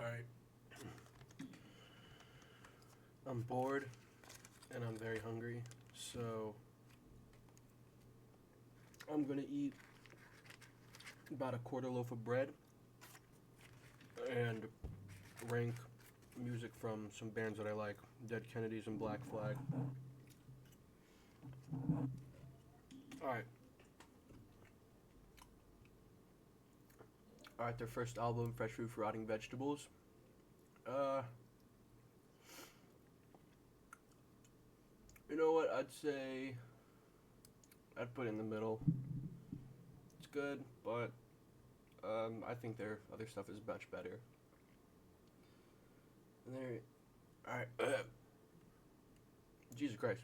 Alright. I'm bored and I'm very hungry, so I'm gonna eat about a quarter loaf of bread and rank music from some bands that I like: Dead Kennedys and Black Flag. Alright. Alright, their first album, Fresh Fruit for Rotting Vegetables. Uh, you know what? I'd say I'd put it in the middle. It's good, but I think their other stuff is much better. And there, all right. Jesus Christ.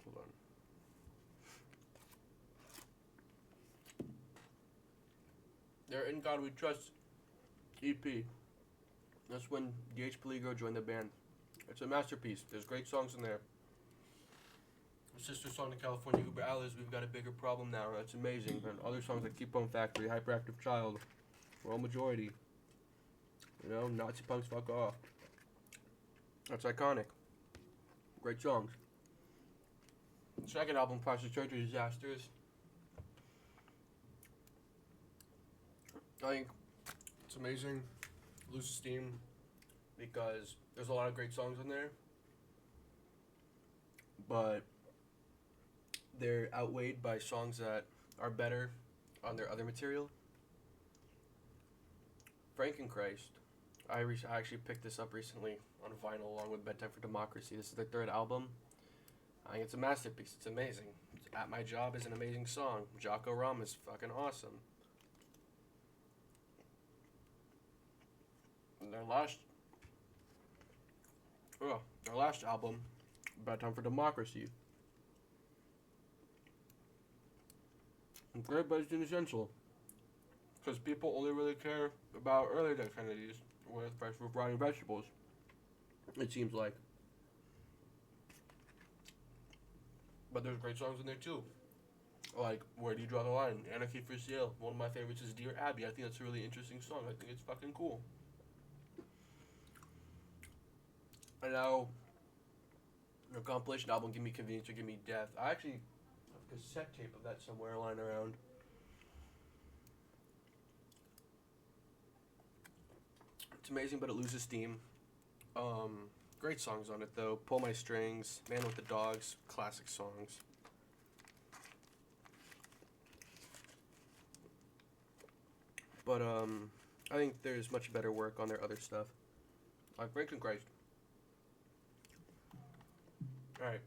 Hold on. Their In God We Trust EP. That's when DH Peligro joined the band. It's a masterpiece. There's great songs in there. Sister song to California Uber Alice, We've Got a Bigger Problem Now. That's amazing. And other songs like Keep On Factory, Hyperactive Child, World Majority. You know, Nazi Punks Fuck Off. That's iconic. Great songs. Second album, Plastic Surgery Disasters. I think it's amazing. Loses steam because there's a lot of great songs on there, but they're outweighed by songs that are better on their other material. Frankenchrist. I actually picked this up recently on vinyl along with Bedtime for Democracy. This is their third album. I think it's a masterpiece. It's amazing. At My Job is an amazing song. Jocko Ram is fucking awesome. And their last album, Bedtime for Democracy. It's great, but it's inessential. Because people only really care about earlier Dead Kennedys with Fresh Fruit Rotting Vegetables. It seems like. But there's great songs in there too. Like, Where Do You Draw the Line? Anarchy for Sale. One of my favorites is Dear Abby. I think that's a really interesting song. I think it's fucking cool. And now, a compilation album, Give Me Convenience or Give Me Death. I actually have a cassette tape of that somewhere lying around. It's amazing, but it loses steam. Great songs on it though. Pull My Strings, Man with the Dogs, classic songs. But I think there's much better work on their other stuff. Like Frankenchrist. Alright.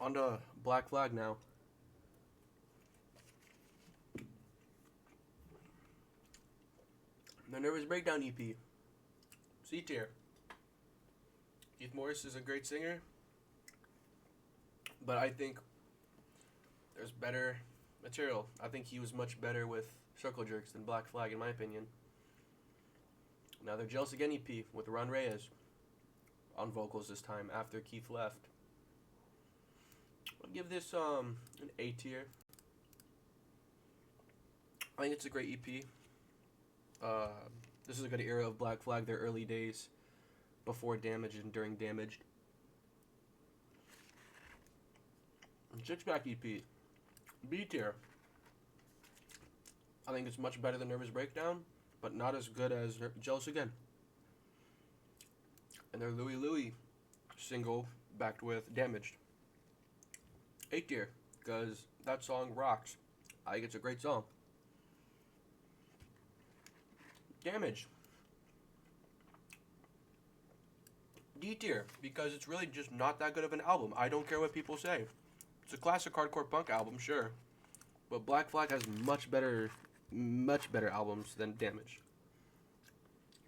On to Black Flag now. The Nervous Breakdown EP. C tier. Keith Morris is a great singer, but I think there's better material. I think he was much better with Circle Jerks than Black Flag, in my opinion. Now they're Jealous Again EP with Ron Reyes on vocals this time after Keith left. I'll give this an A tier. I think it's a great EP. This is a good era of Black Flag, their early days before Damaged and during Damaged. Six-Pack EP, B tier. I think it's much better than Nervous Breakdown, but not as good as Jealous Again. And their Louie Louie single backed with Damaged. A tier, because that song rocks. I think it's a great song. Damaged. D tier, because it's really just not that good of an album. I don't care what people say. It's a classic hardcore punk album, sure, but Black Flag has much better albums than Damaged.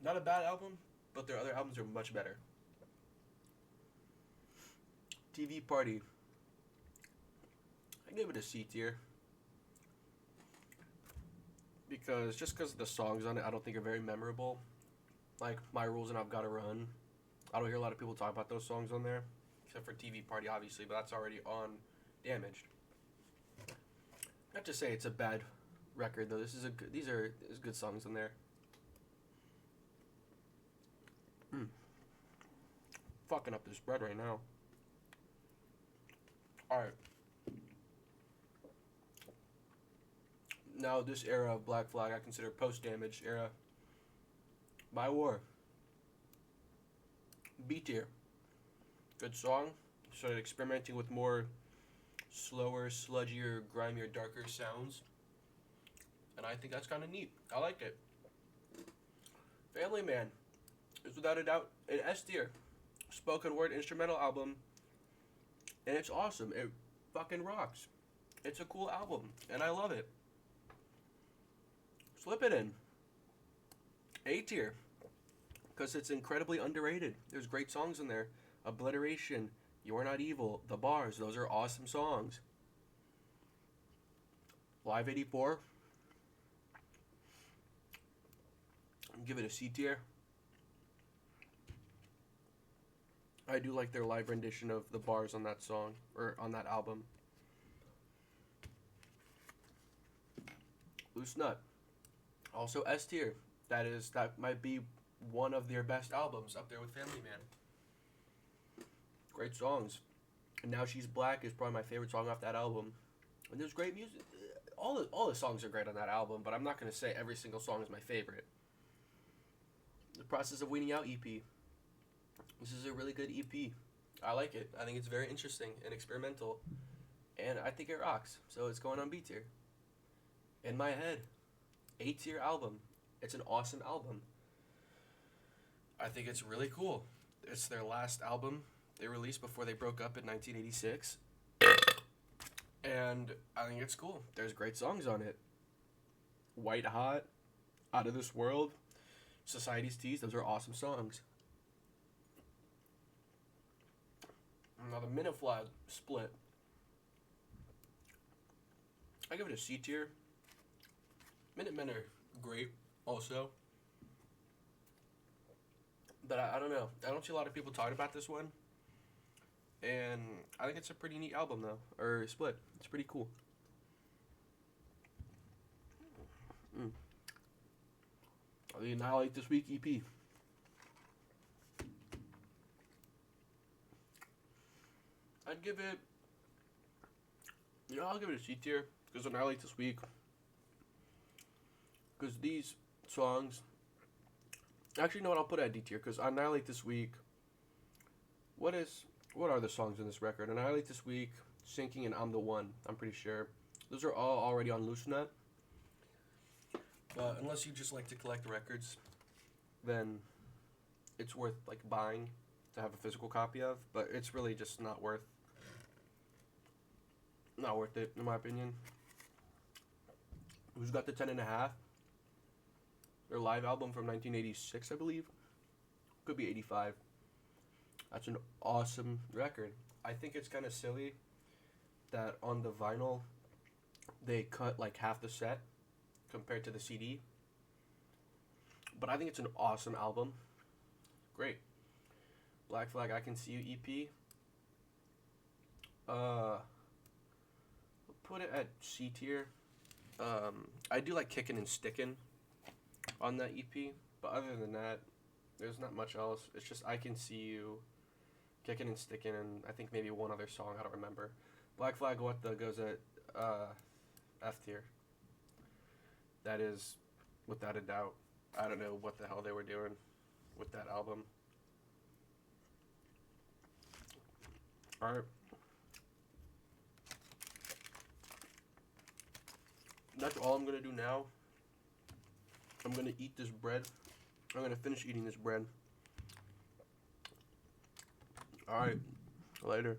Not a bad album, but their other albums are much better. TV Party. I gave it a C tier. Because of the songs on it, I don't think are very memorable. Like My Rules and I've Gotta Run. I don't hear a lot of people talk about those songs on there, except for TV Party, obviously, but that's already on Damaged. Not to say it's a bad record though. There's good songs in there. Fucking up this bread right now. Alright. Now this era of Black Flag I consider post-Damage era. By War. B tier. Good song. Started experimenting with more slower, sludgier, grimier, darker sounds. And I think that's kind of neat. I like it. Family Man is without a doubt an S tier. Spoken word instrumental album. And it's awesome. It fucking rocks. It's a cool album. And I love it. Slip it in. A tier. Because it's incredibly underrated. There's great songs in there. Obliteration, You're Not Evil, The Bars. Those are awesome songs. Live 84. Give it a C tier. I do like their live rendition of The Bars on that song, or on that album. Loose Nut. Also S tier. That might be one of their best albums, up there with Family Man. Great songs. And Now She's Black is probably my favorite song off that album. And there's great music. All the songs are great on that album, but I'm not going to say every single song is my favorite. The Process of Weaning Out EP. This is a really good EP. I like it. I think it's very interesting and experimental. And I think it rocks. So it's going on B tier. In My Head. A tier album. It's an awesome album. I think it's really cool. It's their last album they released before they broke up in 1986. And I think it's cool. There's great songs on it. White Hot, Out of This World, Society's Tease. Those are awesome songs. Now the Minute Flag split. I give it a C tier. Minutemen are great also. But I don't know. I don't see a lot of people talking about this one. And I think it's a pretty neat album, though. Or split. It's pretty cool. The Annihilate This Week EP. I'd give it... I'll give it a C tier. Because Annihilate This Week. Because these songs... Actually, no, I'll put it at D tier, because Annihilate This Week... What are the songs in this record? Annihilate This Week, Sinking, and I'm the One, I'm pretty sure. Those are all already on Loose Nut. But unless you just like to collect records, then it's worth, like, buying to have a physical copy of. But it's really just not worth it, in my opinion. Who's Got the 10.5? Their live album from 1986, I believe. Could be 85. That's an awesome record. I think it's kind of silly that on the vinyl they cut like half the set compared to the CD. But I think it's an awesome album. Great. Black Flag, I Can See You EP. Put it at C tier. I do like Kickin' and Stickin' on that EP, but other than that, there's not much else. It's just I Can See You, Kickin' and Stickin', and I think maybe one other song, I don't remember. Black Flag What The goes at F tier. That is, without a doubt, I don't know what the hell they were doing with that album. Alright. That's all I'm going to do now. I'm going to eat this bread. I'm going to finish eating this bread. Alright. Later.